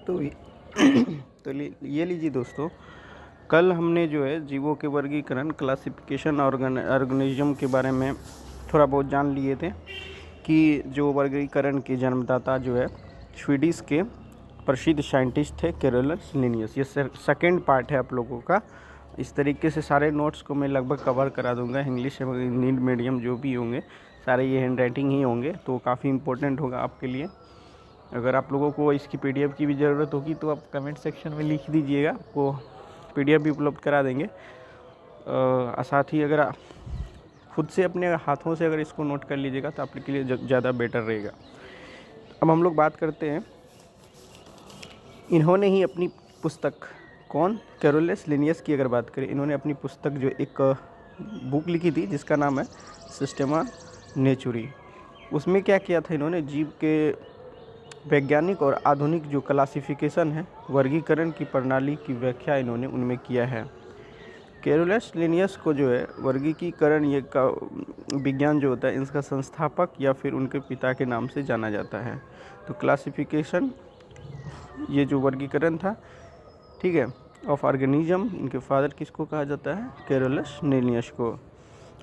तो तो ये लीजिए दोस्तों, कल हमने जो है जीवों के वर्गीकरण, क्लासिफिकेशन, ऑर्गेनिज्म के बारे में थोड़ा बहुत जान लिए थे कि जो वर्गीकरण के जन्मदाता जो है स्वीडिश के प्रसिद्ध साइंटिस्ट थे कैरोलस लिनियस। ये सेकेंड पार्ट है आप लोगों का। इस तरीके से सारे नोट्स को मैं लगभग कवर करा दूंगा, इंग्लिश एवं हिंदी मीडियम जो भी होंगे सारे ये हैंड राइटिंग ही होंगे, तो काफ़ी इंपॉर्टेंट होगा आपके लिए। अगर आप लोगों को इसकी पीडीएफ की भी ज़रूरत होगी तो आप कमेंट सेक्शन में लिख दीजिएगा, आपको पीडीएफ भी उपलब्ध करा देंगे। साथ ही अगर खुद से अपने हाथों से अगर इसको नोट कर लीजिएगा तो आपके लिए ज़्यादा बेटर रहेगा। अब हम लोग बात करते हैं, इन्होंने ही अपनी पुस्तक, कौन, कैरोलस लिनियस की अगर बात करें, इन्होंने अपनी पुस्तक जो एक बुक लिखी थी जिसका नाम है सिस्टेमा नेचुरी। उसमें क्या किया था इन्होंने, जीव के वैज्ञानिक और आधुनिक जो क्लासिफिकेशन है, वर्गीकरण की प्रणाली की व्याख्या इन्होंने उनमें किया है। कैरोलस लिनियस को जो है वर्गीकरण ये का विज्ञान जो होता है, इसका संस्थापक या फिर उनके पिता के नाम से जाना जाता है। तो क्लासिफिकेशन, ये जो वर्गीकरण था, ठीक है, ऑफ ऑर्गेनिज्म, इनके फादर किसको कहा जाता है, कैरोलस लिनियस को।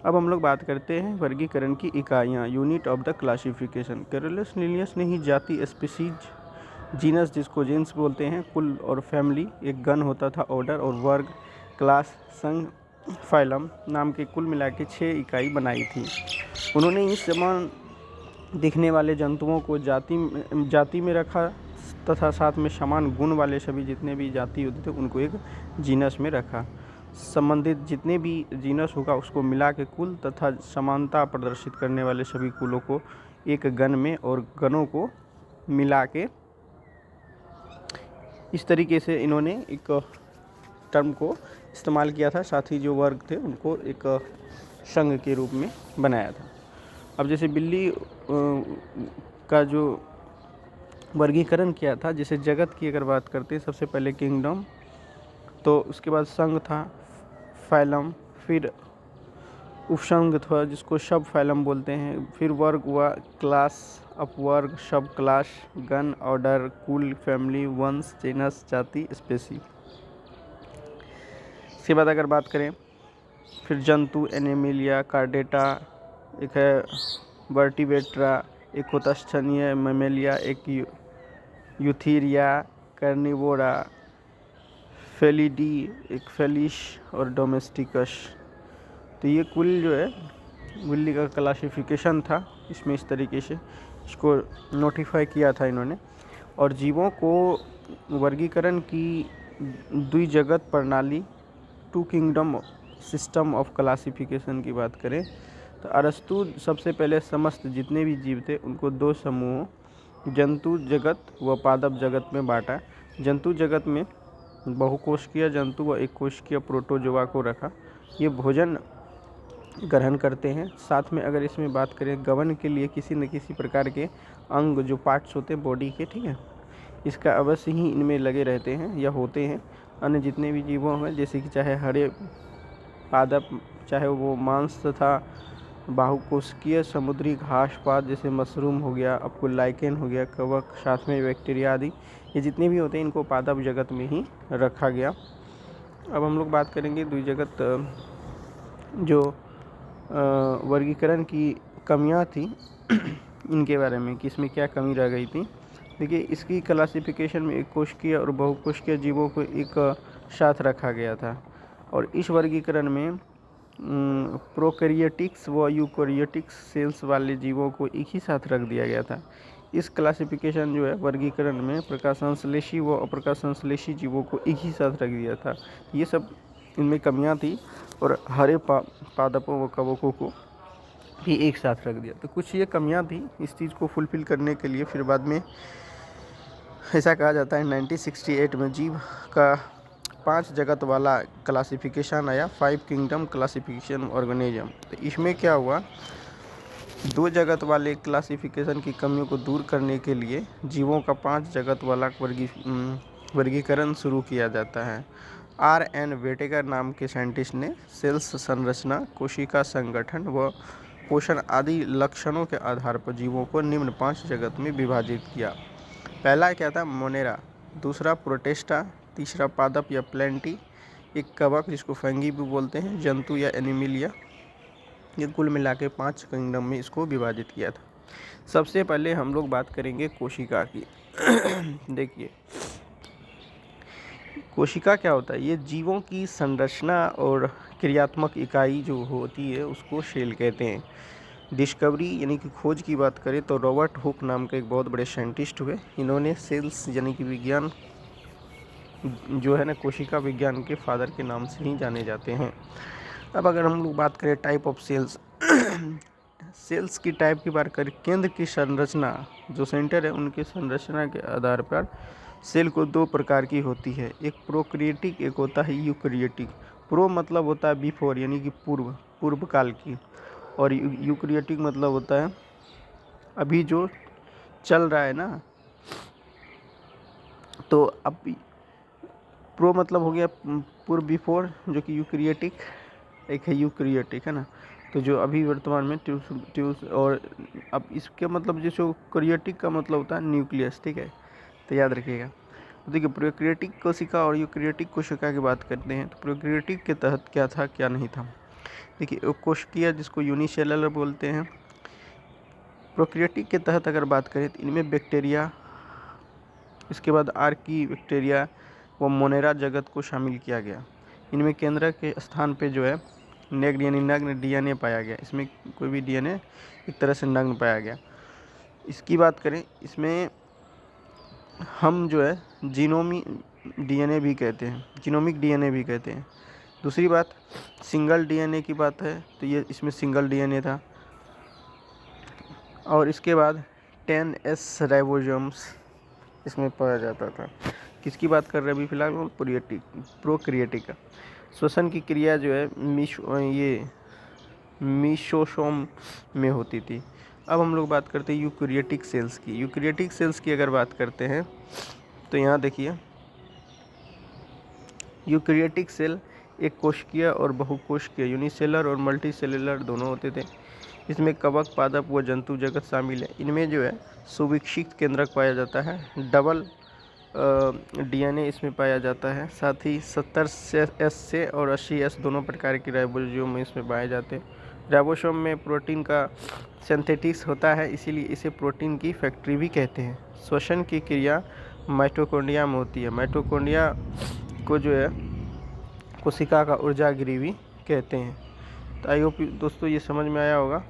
अब हम लोग बात करते हैं वर्गीकरण की इकाइयाँ, unit of the classification. Carolus Linnaeus ने ही जाति, स्पीसीज, जीनस जिसको जेंस बोलते हैं, कुल और फैमिली, एक गण होता था, ऑर्डर और वर्ग, क्लास, संघ, फाइलम नाम के कुल मिला के 6 इकाई बनाई थी। उन्होंने इस समान दिखने वाले जंतुओं को जाति में रखा तथा साथ में समान गुण वाले सभी जितने भी जाति होते थे उनको एक जीनस में रखा। संबंधित जितने भी जीनस होगा उसको मिला के कुल तथा समानता प्रदर्शित करने वाले सभी कुलों को एक गण में और गणों को मिला के, इस तरीके से इन्होंने एक टर्म को इस्तेमाल किया था। साथ ही जो वर्ग थे उनको एक संघ के रूप में बनाया था। अब जैसे बिल्ली का जो वर्गीकरण किया था, जैसे जगत की अगर बात करते हैं, सबसे पहले किंगडम, तो उसके बाद संघ था, फाइलम, फिर उपसंघ था जिसको सब फाइलम बोलते हैं, फिर वर्ग हुआ, क्लास, अपवर्ग, सब क्लास, गण, ऑर्डर, कुल, फैमिली, वंश, जेनस, जाति, स्पेसी। इसके बाद अगर बात करें फिर जंतु, एनिमिलिया, कार्डेटा, एक है वर्टिब्रेटा, एक होता स्तनीय मैमेलिया, एक यूथीरिया, कार्निवोरा, फेलिडी, एक फेलिश और डोमेस्टिकस। तो ये कुल जो है बिल्ली का क्लासिफिकेशन था। इसमें इस तरीके से इसको नोटिफाई किया था इन्होंने। और जीवों को वर्गीकरण की द्विजगत प्रणाली, 2 किंगडम सिस्टम ऑफ क्लासिफिकेशन की बात करें तो अरस्तु सबसे पहले समस्त जितने भी जीव थे उनको 2 समूहों, जंतु जगत व पादप जगत में बांटा। जंतु जगत में बहुकोशिकीय जंतु व एक कोशिकीय प्रोटोजोआ को रखा। ये भोजन ग्रहण करते हैं। साथ में अगर इसमें बात करें, गमन के लिए किसी न किसी प्रकार के अंग, जो पार्ट्स होते हैं बॉडी के, ठीक है, इसका अवश्य ही इनमें लगे रहते हैं या होते हैं। अन्य जितने भी जीवों में, जैसे कि चाहे हरे पादप, चाहे वो मांस तथा बाहुकोशिकीय समुद्री घास पात जैसे मशरूम हो गया, आपको लाइकेन हो गया, कवक, साथ में बैक्टीरिया आदि, ये जितने भी होते हैं इनको पादप जगत में ही रखा गया। अब हम लोग बात करेंगे द्विजगत जो वर्गीकरण की कमियां थी इनके बारे में, कि इसमें क्या कमी रह गई थी। देखिए, इसकी क्लासिफिकेशन में एक कोशिकीय और बहुकोशिकीय जीवों को एक साथ रखा गया था और इस वर्गीकरण में प्रोकैरियोटिक्स व यूकैरियोटिक्स सेल्स वाले जीवों को एक ही साथ रख दिया गया था। इस क्लासिफिकेशन जो है वर्गीकरण में प्रकाशसंश्लेषी व अप्रकाशसंश्लेषी जीवों को एक ही साथ रख दिया था। ये सब इनमें कमियां थी और हरे पादपों व कवकों को भी एक साथ रख दिया। तो कुछ ये कमियां थी, इस चीज़ को फुलफिल करने के लिए फिर बाद में ऐसा कहा जाता है 1968 में जीव का 5 जगत वाला क्लासिफिकेशन आया, 5 किंगडम क्लासिफिकेशन ऑर्गेनिज्म। तो इसमें क्या हुआ, 2 जगत वाले क्लासिफिकेशन की कमियों को दूर करने के लिए जीवों का 5 जगत वाला वर्गीकरण शुरू किया जाता है। R.N. वेटेकर नाम के साइंटिस्ट ने सेल्स संरचना, कोशिका संगठन व पोषण आदि लक्षणों के आधार पर जीवों को निम्न 5 जगत में विभाजित किया। पहला क्या था, मोनेरा, दूसरा प्रोटेस्टा, तीसरा पादप या प्लेंटी, एक कवक जिसको फंगी भी बोलते हैं, जंतु या एनिमिलिया। ये कुल मिला के 5 किंगडम में इसको विभाजित किया था। सबसे पहले हम लोग बात करेंगे कोशिका की। देखिए कोशिका क्या होता है, ये जीवों की संरचना और क्रियात्मक इकाई जो होती है उसको सेल कहते हैं। डिस्कवरी यानी कि खोज की बात करें तो रॉबर्ट हुक नाम के एक बहुत बड़े साइंटिस्ट हुए। इन्होंने सेल्स यानी कि विज्ञान जो है ना, कोशिका विज्ञान के फादर के नाम से ही जाने जाते हैं। अब अगर हम लोग बात करें टाइप ऑफ सेल्स, सेल्स की टाइप की बात करें, केंद्र की संरचना जो सेंटर है उनकी संरचना के आधार पर सेल को 2 प्रकार की होती है, एक प्रोक्रिएटिक, एक होता है यूक्रिएटिक। प्रो मतलब होता है बिफोर यानी कि पूर्व काल की, और यूक्रिएटिक मतलब होता है अभी जो चल रहा है ना। तो अब प्रो मतलब हो गया पूर्व बिफोर, जो कि यूक्रिएटिक, एक है यूक्रिएटिक है ना, तो जो अभी वर्तमान में ट्यूस और अब इसके मतलब जो क्रिएटिक का मतलब होता है न्यूक्लियस, ठीक है, तो याद रखिएगा। तो देखिए प्रोक्रिएटिक कोशिका और यूक्रिएटिक कोशिका की बात करते हैं तो प्रोक्रिएटिक के तहत क्या था क्या नहीं था। देखिए कोशिकीय जिसको यूनिसेलुलर बोलते हैं। प्रोक्रिएटिक के तहत अगर बात करें तो इनमें बैक्टीरिया, इसके बाद आर्की बैक्टीरिया व मोनेरा जगत को शामिल किया गया। इनमें केंद्र के स्थान पे जो है नेग्ड यानी नग्न डीएनए पाया गया। इसमें कोई भी डीएनए एक तरह से नग्न पाया गया। इसकी बात करें, इसमें हम जो है जीनोमिक डीएनए भी कहते हैं, जीनोमिक डीएनए भी कहते हैं। दूसरी बात सिंगल डीएनए की बात है तो ये इसमें सिंगल डीएनए था। और इसके बाद 10S राइबोसोम्स इसमें पाया जाता था। किसकी बात कर रहे हैं अभी फिलहाल, प्रोक्रिएटिक का। श्वसन की क्रिया जो है मीसोसोम में होती थी। अब हम लोग बात करते हैं यूक्रिएटिक सेल्स की। यूक्रिएटिक सेल्स की अगर बात करते हैं तो यहाँ देखिए यूक्रिएटिक सेल एक कोशिकीय और बहुकोशिकीय यूनिसेलर और मल्टीसेलुलर दोनों होते थे। इसमें कवक, पादप व जंतु जगत शामिल है। इनमें जो है सुविकसित केंद्रक पाया जाता है, डबल डीएनए इसमें पाया जाता है। साथ ही 70S से और 80S दोनों प्रकार के राइबोसोम इसमें पाए जाते हैं। राइबोसोम में प्रोटीन का सिंथेसिस होता है, इसीलिए इसे प्रोटीन की फैक्ट्री भी कहते हैं। श्वसन की क्रिया माइटोकॉन्ड्रिया में होती है। माइटोकॉन्ड्रिया को जो है कोशिका का ऊर्जागृह भी कहते हैं। तो आई होप दोस्तों ये समझ में आया होगा।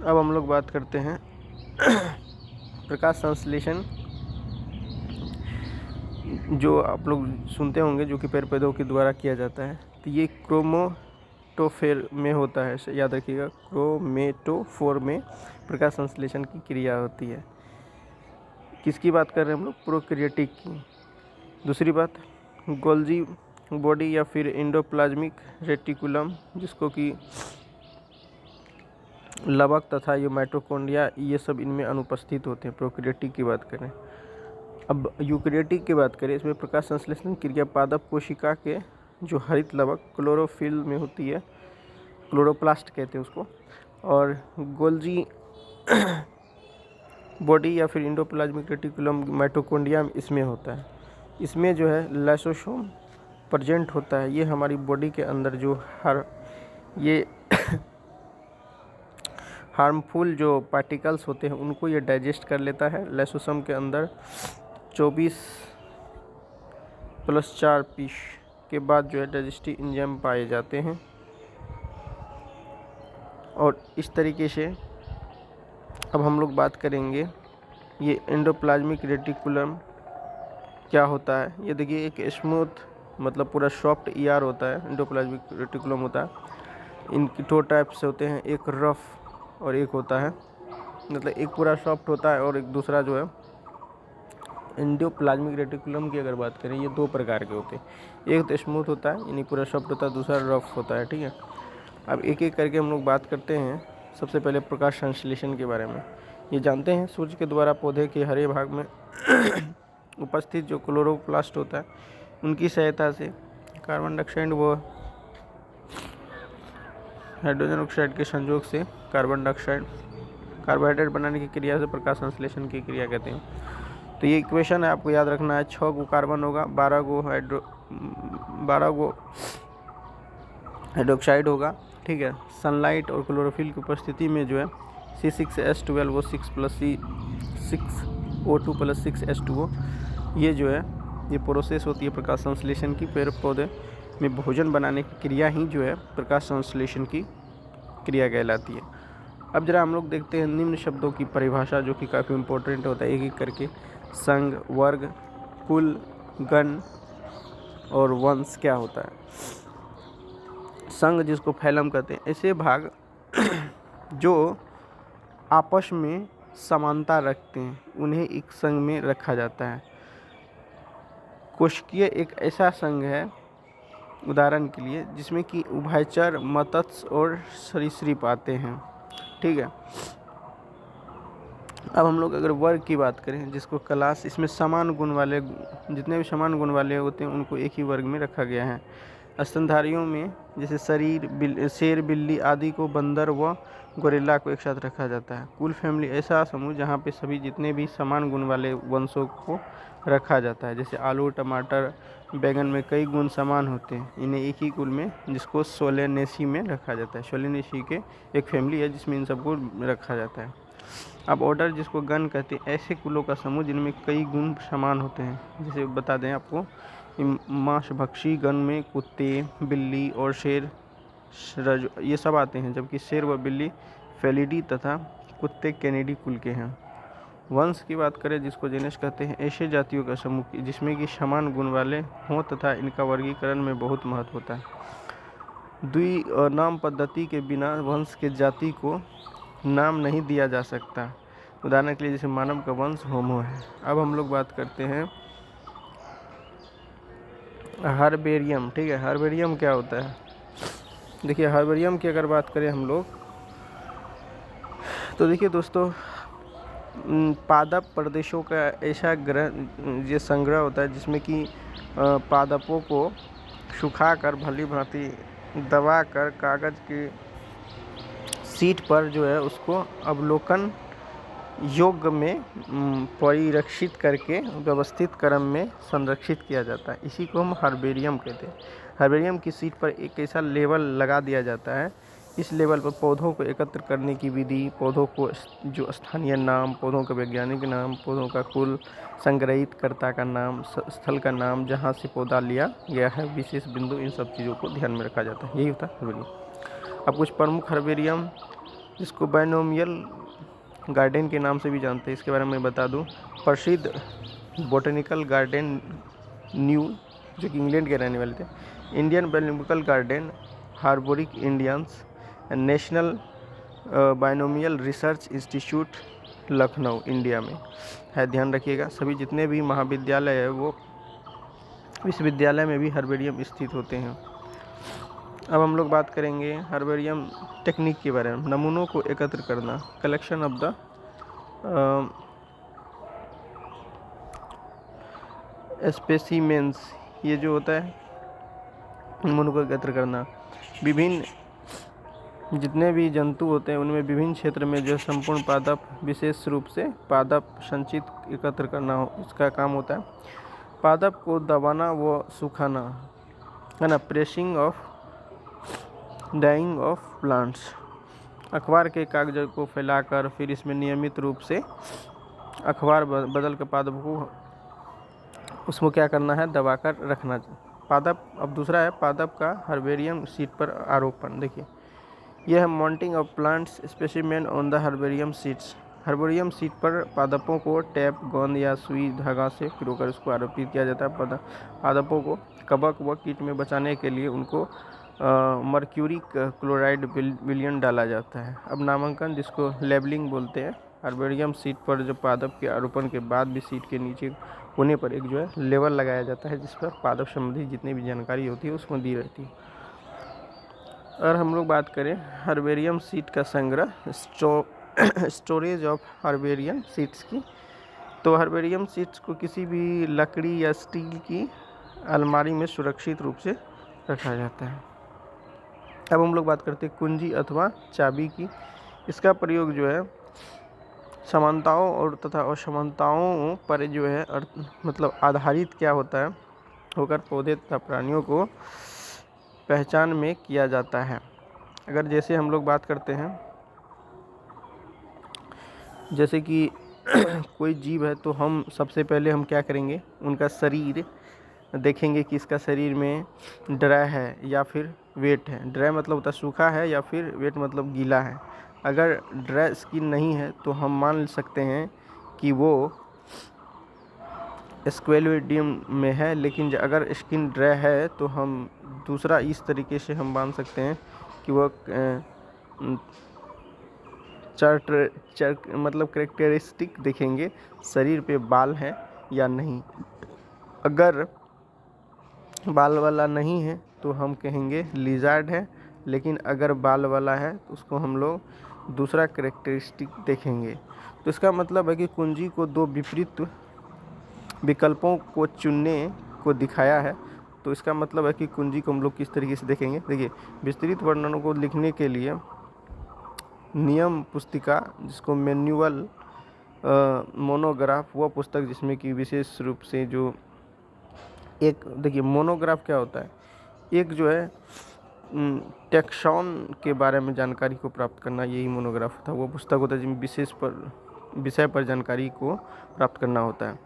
अब हम लोग बात करते हैं प्रकाश संश्लेषण, जो आप लोग सुनते होंगे, जो कि पेड़ पौधों के द्वारा किया जाता है। तो ये क्रोमेटोफोर में होता है, याद रखिएगा, क्रोमेटोफोर में प्रकाश संश्लेषण की क्रिया होती है। किसकी बात कर रहे हैं हम लोग, प्रोक्रिएटिक की। दूसरी बात गोल्जी बॉडी या फिर एंडोप्लाज्मिक रेटिकुलम, जिसको कि लवक तथा ये माइटोकॉन्ड्रिया ये सब इनमें अनुपस्थित होते हैं। प्रोक्रिएटिक की बात करें। अब यूक्रिएटिक की बात करें, इसमें प्रकाश संश्लेषण क्रिया पादप कोशिका के जो हरित लवक क्लोरोफिल में होती है, क्लोरोप्लास्ट कहते हैं उसको, और गोल्जी बॉडी या फिर एंडोप्लाज्मिक रेटिकुलम माइटोकॉन्ड्रिया इसमें होता है। इसमें जो है लाइसोसोम प्रेजेंट होता है। ये हमारी बॉडी के अंदर जो ये हार्मफुल जो पार्टिकल्स होते हैं उनको ये डाइजेस्ट कर लेता है। लाइसोसोम के अंदर 24+4 पीस के बाद जो है डाइजेस्टिव एंजाइम पाए जाते हैं। और इस तरीके से अब हम लोग बात करेंगे ये एंडोप्लाज्मिक रेटिकुलम क्या होता है। ये देखिए एक स्मूथ मतलब पूरा सॉफ्ट ईआर होता है, एंडोप्लाज्मिक रेटिकुलम होता है। इनकी 2 टाइप से होते हैं, एक रफ और एक होता है, मतलब एक पूरा सॉफ्ट होता है और एक दूसरा जो है एंडोप्लाज्मिक रेटिकुलम की अगर बात करें ये 2 प्रकार के होते हैं। एक तो स्मूथ होता है यानी पूरा सॉफ्ट होता है, दूसरा रफ होता है, ठीक है। अब एक एक करके हम लोग बात करते हैं। सबसे पहले प्रकाश संश्लेषण के बारे में। ये जानते हैं सूर्य के द्वारा पौधे के हरे भाग में उपस्थित जो क्लोरोप्लास्ट होता है उनकी सहायता से कार्बन डाइऑक्साइड व हाइड्रोजन ऑक्साइड के संयोग से कार्बोहाइड्रेट बनाने की क्रिया से प्रकाश संश्लेषण की क्रिया कहते हैं। तो ये इक्वेशन है, आपको याद रखना है। 6 गो कार्बन होगा, 12 गो हाइड्रोक्साइड होगा, ठीक है। सनलाइट और क्लोरोफिल की उपस्थिति में जो है C6H12 वो 6O2 + 6H2O, ये जो है ये प्रोसेस होती है प्रकाश संश्लेषण की। पेड़ पौधे में भोजन बनाने की क्रिया ही जो है प्रकाश संश्लेषण की क्रिया कहलाती है। अब जरा हम लोग देखते हैं निम्न शब्दों की परिभाषा, जो कि काफ़ी इम्पोर्टेंट होता है एक एक करके। संघ, वर्ग, कुल, गण और वंश क्या होता है। संघ, जिसको फैलम कहते हैं, ऐसे भाग जो आपस में समानता रखते हैं उन्हें एक संघ में रखा जाता है। कोशिकीय एक ऐसा संघ है, उदाहरण के लिए, जिसमें कि उभयचर, मत्स्य और सरीसृप आते हैं, ठीक है। अब हम लोग अगर वर्ग की बात करें, जिसको क्लास, इसमें समान गुण वाले, जितने भी समान गुण वाले होते हैं उनको एक ही वर्ग में रखा गया है। स्तनधारियों में जैसे शेर, बिल्ली आदि को, बंदर व गोरिल्ला को एक साथ रखा जाता है। कुल फैमिली ऐसा समूह जहाँ पे सभी जितने भी समान गुण वाले वंशों को रखा जाता है। जैसे आलू, टमाटर, बैंगन में कई गुण समान होते हैं, इन्हें एक ही कुल में, जिसको सोलेनेसी में रखा जाता है। सोलेनेसी के एक फैमिली है जिसमें इन सबको रखा जाता है। अब ऑर्डर, जिसको गण कहते हैं, ऐसे कुलों का समूह जिनमें कई गुण समान होते हैं। जैसे बता दें आपको, मांसभक्षी गण में कुत्ते, बिल्ली और शेर, ये सब आते हैं, जबकि शेर व बिल्ली फेलिडी तथा कुत्ते कैनिडी कुल के हैं। वंश की बात करें, जिसको जेनस कहते हैं, ऐसे जातियों का समूह जिसमें कि समान गुण वाले हों तथा इनका वर्गीकरण में बहुत महत्व होता है। द्विनाम पद्धति के बिना वंश के जाति को नाम नहीं दिया जा सकता। उदाहरण के लिए जैसे मानव का वंश होमो है। अब हम लोग बात करते हैं हर्बेरियम, ठीक है। हर्बेरियम क्या होता है? देखिए, हर्बेरियम की अगर बात करें हम लोग, तो देखिए दोस्तों, पादप प्रदेशों का ऐसा ये संग्रह होता है जिसमें कि पादपों को सुखाकर भली भांति दबा कर कागज़ की शीट पर जो है उसको अवलोकन योग्य में परिरक्षित करके व्यवस्थित क्रम में संरक्षित किया जाता है। इसी को हम हर्बेरियम कहते हैं। हर्बेरियम की शीट पर एक ऐसा लेबल लगा दिया जाता है, इस लेवल पर पौधों को एकत्र करने की विधि, पौधों को जो स्थानीय नाम, पौधों का वैज्ञानिक नाम, पौधों का कुल, संग्रहित कर्ता का नाम, स्थल का नाम, जहाँ से पौधा लिया गया है, विशेष बिंदु, इन सब चीज़ों को ध्यान में रखा जाता है। यही होता है हर्बेरियम। अब कुछ प्रमुख हर्बेरियम, जिसको बाइनोमियल गार्डन के नाम से भी जानते हैं, इसके बारे में बता दूं। प्रसिद्ध बोटेनिकल गार्डन न्यू, जो कि इंग्लैंड के रहने वाले थे, इंडियन बोटेनिकल गार्डन, हार्बोरिक Indians, national binomial research institute Lucknow, India में है। ध्यान रखिएगा, सभी जितने भी महाविद्यालय है वो विश्वविद्यालय में भी हर्बेरियम स्थित होते हैं। अब हम लोग बात करेंगे हर्बेरियम टेक्निक के बारे में। नमूनों को एकत्र करना, कलेक्शन ऑफ द स्पेसिमेंस, ये जो होता है नमूनों को एकत्र करना। विभिन्न जितने भी जंतु होते हैं उनमें विभिन्न क्षेत्र में जो संपूर्ण पादप, विशेष रूप से पादप संचित एकत्र करना हो, इसका काम होता है। पादप को दबाना व सुखाना, है ना, pressing of dying of plants, अखबार के कागज को फैलाकर फिर इसमें नियमित रूप से अखबार बदल कर पादप को उसको क्या करना है, दबाकर रखना पादप। अब दूसरा है पादप का हर्बेरियम शीट पर आरोपण। देखिए, यह है mounting of plants specimen on the herbarium sheets. Herbarium sheet पर पादपों को टेप, गोंद या सुई धागा से पिरोकर उसको आरोपित किया जाता है। पादपों को कवक व कीट में बचाने के लिए उनको मर्क्यूरी क्लोराइड विलयन डाला जाता है। अब नामांकन, जिसको लेबलिंग बोलते हैं। हर्बेरियम शीट पर जो पादप के आरोपण के बाद भी शीट के नीचे कोने पर एक जो है लेबल लगाया जाता है, जिस पर पादप संबंधी जितनी भी जानकारी होती है उसमें दी रहती है। और हम लोग बात करें हर्बेरियम शीट का संग्रह, स्टोरेज ऑफ हर्बेरियम शीट्स की, तो हर्बेरियम शीट्स को किसी भी लकड़ी या स्टील की अलमारी में सुरक्षित रूप से रखा जाता है। अब हम लोग बात करते हैं कुंजी अथवा चाबी की। इसका प्रयोग जो है समानताओं और तथा असमानताओं पर जो है मतलब आधारित क्या होता है होकर पौधे तथा प्राणियों को पहचान में किया जाता है। अगर जैसे हम लोग बात करते हैं, जैसे कि कोई जीव है तो हम सबसे पहले हम क्या करेंगे, उनका शरीर देखेंगे कि इसका शरीर में ड्राई है या फिर वेट है। ड्राई मतलब होता है सूखा है, या फिर वेट मतलब गीला है। अगर ड्राई स्किन नहीं है तो हम मान सकते हैं कि वो स्क्वेलिडियम में है। लेकिन अगर स्किन ड्राई है तो हम दूसरा इस तरीके से हम मान सकते हैं कि वो मतलब करेक्टरिस्टिक देखेंगे, शरीर पे बाल है या नहीं। अगर बाल वाला नहीं है तो हम कहेंगे लिज़ार्ड है, लेकिन अगर बाल वाला है तो उसको हम लोग दूसरा करेक्टरिस्टिक देखेंगे। तो इसका मतलब है कि कुंजी को दो विपरीत विकल्पों को चुनने को दिखाया है। तो इसका मतलब है कि कुंजी को हम लोग किस तरीके से देखेंगे। देखिए, विस्तृत वर्णनों को लिखने के लिए नियम पुस्तिका, जिसको मैनुअल मोनोग्राफ, वह पुस्तक जिसमें कि विशेष रूप से जो एक, देखिए मोनोग्राफ क्या होता है, एक जो है टैक्सॉन के बारे में जानकारी को प्राप्त करना, यही मोनोग्राफ होता है। वो पुस्तक होता है जिसमें विषय पर जानकारी को प्राप्त करना होता है।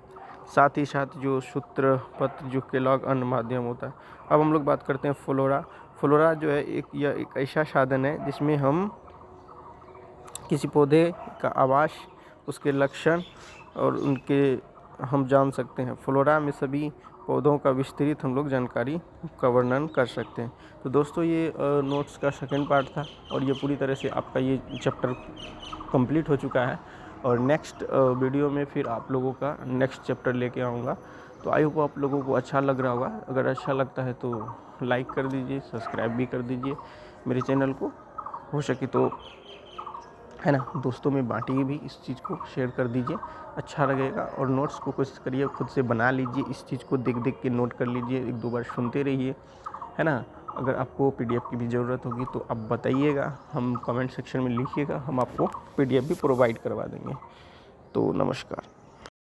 साथ ही साथ जो सूत्र पत्र, जो केलॉग अन्य माध्यम होता है। अब हम लोग बात करते हैं फ्लोरा। फ्लोरा जो है एक ऐसा साधन है जिसमें हम किसी पौधे का आवास, उसके लक्षण और उनके हम जान सकते हैं। फ्लोरा में सभी पौधों का विस्तृत हम लोग जानकारी का वर्णन कर सकते हैं। तो दोस्तों, ये नोट्स का सेकंड पार्ट था और ये पूरी तरह से आपका ये चैप्टर कंप्लीट हो चुका है। और नेक्स्ट वीडियो में फिर आप लोगों का नेक्स्ट चैप्टर लेके आऊँगा। तो आई होप आप लोगों को अच्छा लग रहा होगा। अगर अच्छा लगता है तो लाइक कर दीजिए, सब्सक्राइब भी कर दीजिए मेरे चैनल को, हो सके तो, है ना, दोस्तों में बांटिए भी, इस चीज़ को शेयर कर दीजिए, अच्छा लगेगा। और नोट्स को कोशिश करिए खुद से बना लीजिए, इस चीज़ को देख देख के नोट कर लीजिए, एक दो बार सुनते रहिए, है ना। अगर आपको पीडीएफ की भी ज़रूरत होगी तो आप बताइएगा, हम कमेंट सेक्शन में लिखिएगा, हम आपको पीडीएफ भी प्रोवाइड करवा देंगे। तो नमस्कार।